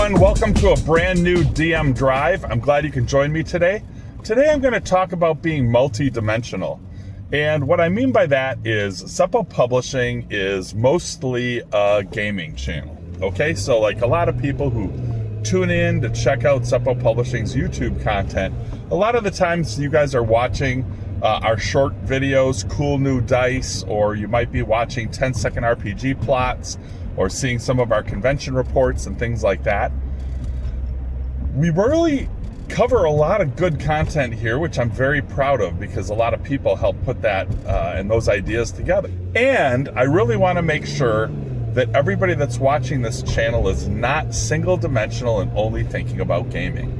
everyone. Welcome to a brand new DM Drive. I'm glad you can join me today. Today I'm going to talk about being multi-dimensional. And what I mean by that is Zepo Publishing is mostly a gaming channel. Okay, so like a lot of people who tune in to check out Zepo Publishing's YouTube content, a lot of the times you guys are watching our short videos, cool new dice, or you might be watching 10-second RPG plots, or seeing some of our convention reports and things like that. We really cover a lot of good content here, which I'm very proud of because a lot of people help put that and those ideas together. And I really want to make sure that everybody that's watching this channel is not single-dimensional and only thinking about gaming.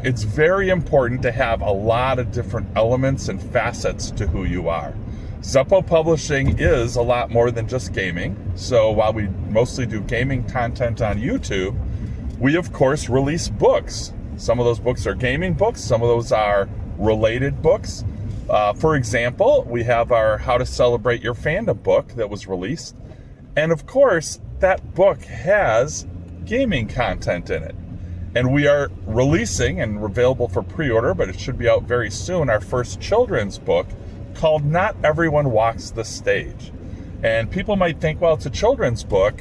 It's very important to have a lot of different elements and facets to who you are. Zepo Publishing is a lot more than just gaming. So while we mostly do gaming content on YouTube, we of course release books. Some of those books are gaming books, some of those are related books. For example, we have our How to Celebrate Your Fandom book that was released. And of course, that book has gaming content in it. And we are releasing, and available for pre-order, but it should be out very soon, our first children's book called Not Everyone Walks the Stage. And people might think, well, it's a children's book,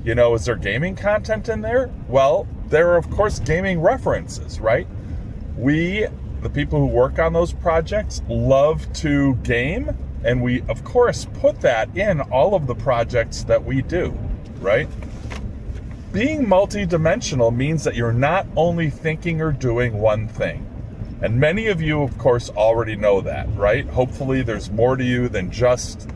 you know, is there gaming content in there? Well, there are of course gaming references, right? We, the people who work on those projects, love to game, and we of course put that in all of the projects that we do, right? Being multi-dimensional means that you're not only thinking or doing one thing. And many of you, of course, already know that, right? Hopefully there's more to you than just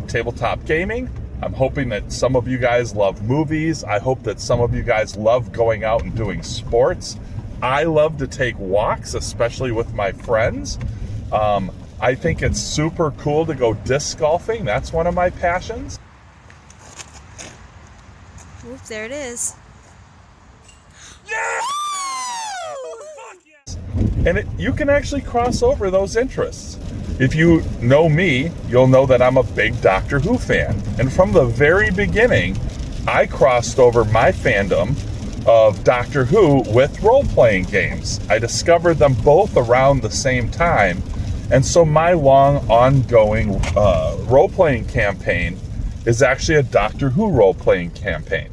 tabletop gaming. I'm hoping that some of you guys love movies. I hope that some of you guys love going out and doing sports. I love to take walks, especially with my friends. I think it's super cool to go disc golfing. That's one of my passions. Oops, there it is. Yeah! And you can actually cross over those interests. If you know me, you'll know that I'm a big Doctor Who fan. And from the very beginning, I crossed over my fandom of Doctor Who with role-playing games. I discovered them both around the same time. And so my long, ongoing role-playing campaign is actually a Doctor Who role-playing campaign.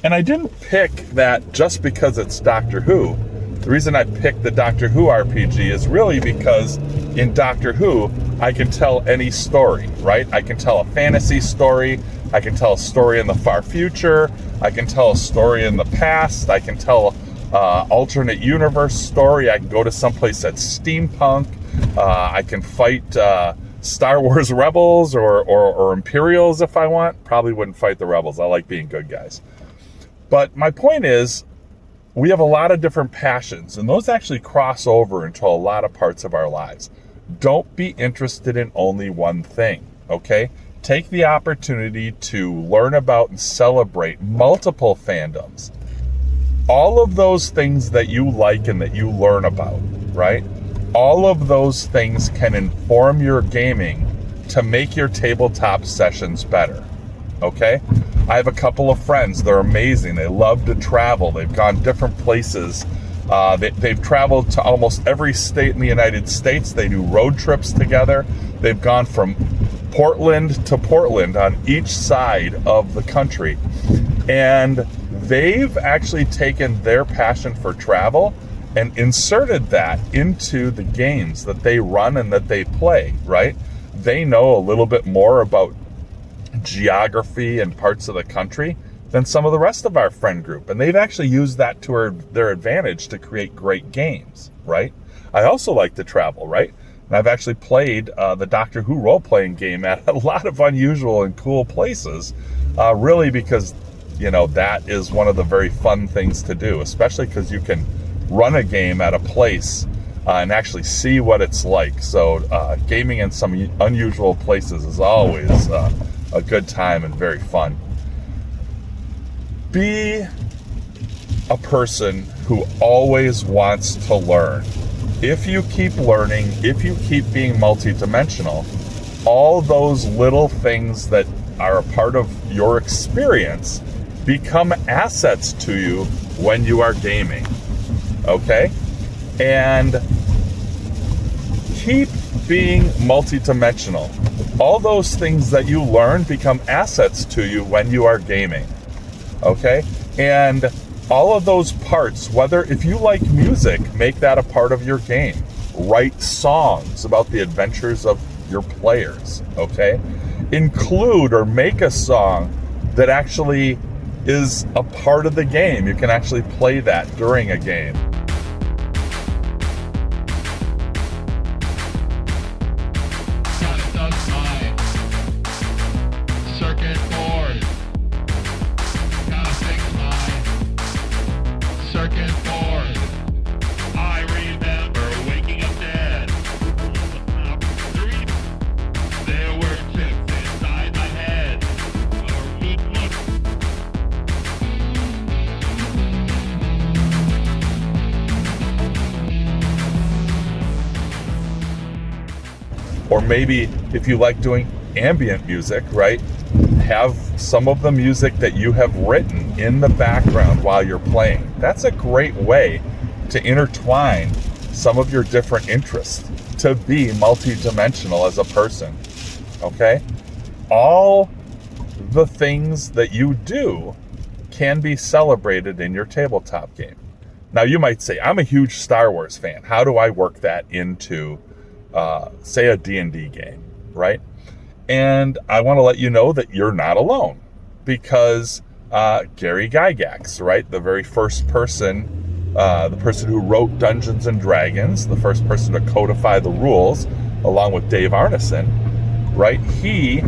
And I didn't pick that just because it's Doctor Who. The reason I picked the Doctor Who RPG is really because in Doctor Who, I can tell any story, right? I can tell a fantasy story, I can tell a story in the far future, I can tell a story in the past, I can tell alternate universe story, I can go to someplace that's steampunk, I can fight Star Wars rebels or Imperials if I want. Probably wouldn't fight the rebels, I like being good guys. But my point is, we have a lot of different passions, and those actually cross over into a lot of parts of our lives. Don't be interested in only one thing, okay? Take the opportunity to learn about and celebrate multiple fandoms. All of those things that you like and that you learn about, right? All of those things can inform your gaming to make your tabletop sessions better, okay? I have a couple of friends. They're amazing. They love to travel. They've gone different places. They've traveled to almost every state in the United States. They do road trips together. They've gone from Portland to Portland on each side of the country. And they've actually taken their passion for travel and inserted that into the games that they run and that they play, right? They know a little bit more about geography and parts of the country than some of the rest of our friend group, and they've actually used that to their advantage to create great games, right? I also like to travel, right? And I've actually played the Doctor Who role-playing game at a lot of unusual and cool places, really because, you know, that is one of the very fun things to do, especially because you can run a game at a place and actually see what it's like. So gaming in some unusual places is always a good time and very fun. Be a person who always wants to learn. If you keep learning, if you keep being multidimensional, all those little things that are a part of your experience become assets to you when you are gaming. Okay? And keep being multidimensional. All those things that you learn become assets to you when you are gaming. Okay? And all of those parts, whether if you like music, make that a part of your game. Write songs about the adventures of your players. Okay? Include or make a song that actually is a part of the game. You can actually play that during a game. Or maybe if you like doing ambient music, right? Have some of the music that you have written in the background while you're playing. That's a great way to intertwine some of your different interests, to be multidimensional as a person, okay? All the things that you do can be celebrated in your tabletop game. Now you might say, I'm a huge Star Wars fan. How do I work that into say a D&D game, right? And I want to let you know that you're not alone, because Gary Gygax, right, the very first person, the person who wrote Dungeons and Dragons, the first person to codify the rules, along with Dave Arneson, right? He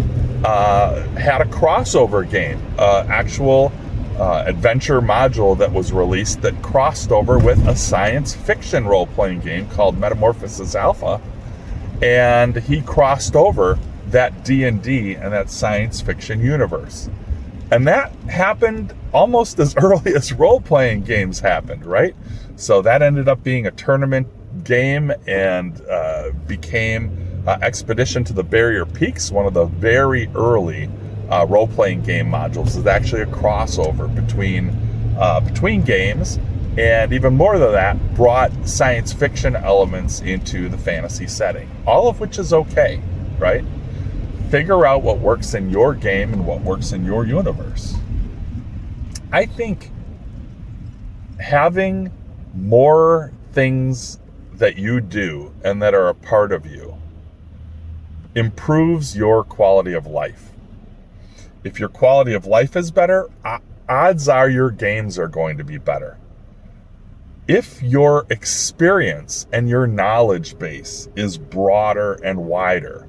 had a crossover game, actual adventure module that was released that crossed over with a science fiction role-playing game called Metamorphosis Alpha. And he crossed over that D&D and that science fiction universe. And that happened almost as early as role-playing games happened, right? So that ended up being a tournament game and became Expedition to the Barrier Peaks, one of the very early role-playing game modules. Is actually a crossover between games. And even more than that, brought science fiction elements into the fantasy setting. All of which is okay, right? Figure out what works in your game and what works in your universe. I think having more things that you do and that are a part of you improves your quality of life. If your quality of life is better, odds are your games are going to be better. If your experience and your knowledge base is broader and wider,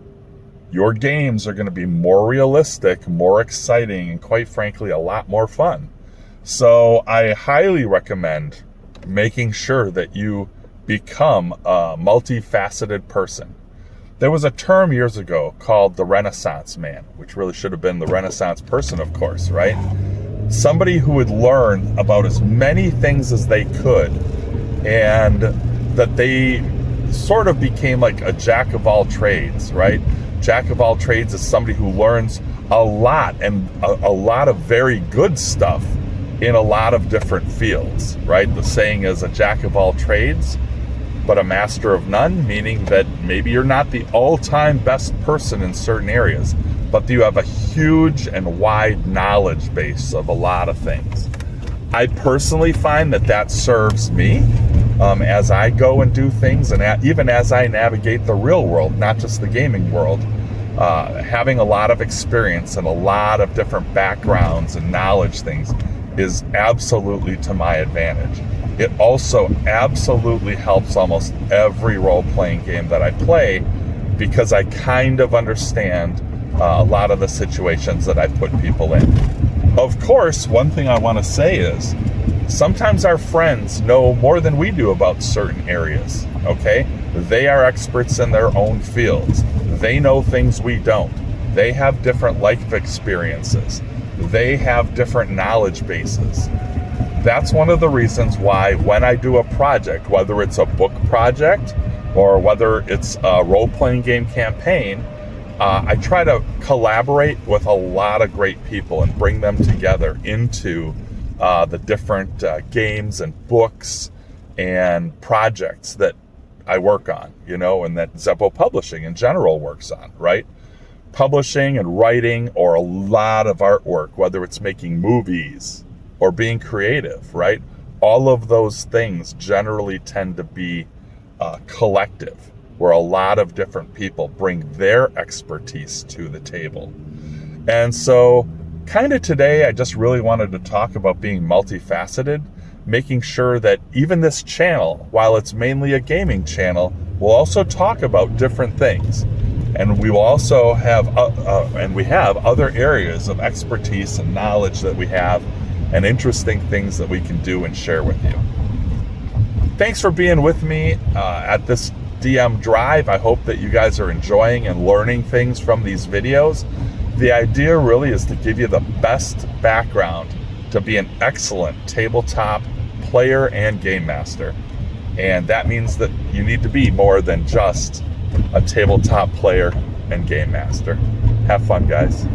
your games are going to be more realistic, more exciting, and quite frankly, a lot more fun. So I highly recommend making sure that you become a multifaceted person. There was a term years ago called the Renaissance man, which really should have been the Renaissance person, of course, right? Somebody who would learn about as many things as they could, and that they sort of became like a jack of all trades, right? Jack of all trades is somebody who learns a lot, and a lot of very good stuff in a lot of different fields, right? The saying is a jack of all trades, but a master of none, meaning that maybe you're not the all-time best person in certain areas, but you have a huge and wide knowledge base of a lot of things. I personally find that serves me as I go and do things, and even as I navigate the real world, not just the gaming world. Having a lot of experience and a lot of different backgrounds and knowledge things is absolutely to my advantage. It also absolutely helps almost every role-playing game that I play, because I kind of understand a lot of the situations that I put people in. Of course, one thing I want to say is sometimes our friends know more than we do about certain areas, okay? They are experts in their own fields. They know things we don't. They have different life experiences. They have different knowledge bases. That's one of the reasons why when I do a project, whether it's a book project or whether it's a role-playing game campaign, I try to collaborate with a lot of great people and bring them together into the different games and books and projects that I work on, and that Zepo Publishing in general works on, right? Publishing and writing, or a lot of artwork, whether it's making movies or being creative, right? All of those things generally tend to be collective, where a lot of different people bring their expertise to the table. And so kind of today, I just really wanted to talk about being multifaceted, making sure that even this channel, while it's mainly a gaming channel, will also talk about different things. And we will also have, and we have other areas of expertise and knowledge that we have, and interesting things that we can do and share with you. Thanks for being with me at this DM Drive. I hope that you guys are enjoying and learning things from these videos. The idea really is to give you the best background to be an excellent tabletop player and game master. And that means that you need to be more than just a tabletop player and game master. Have fun, guys.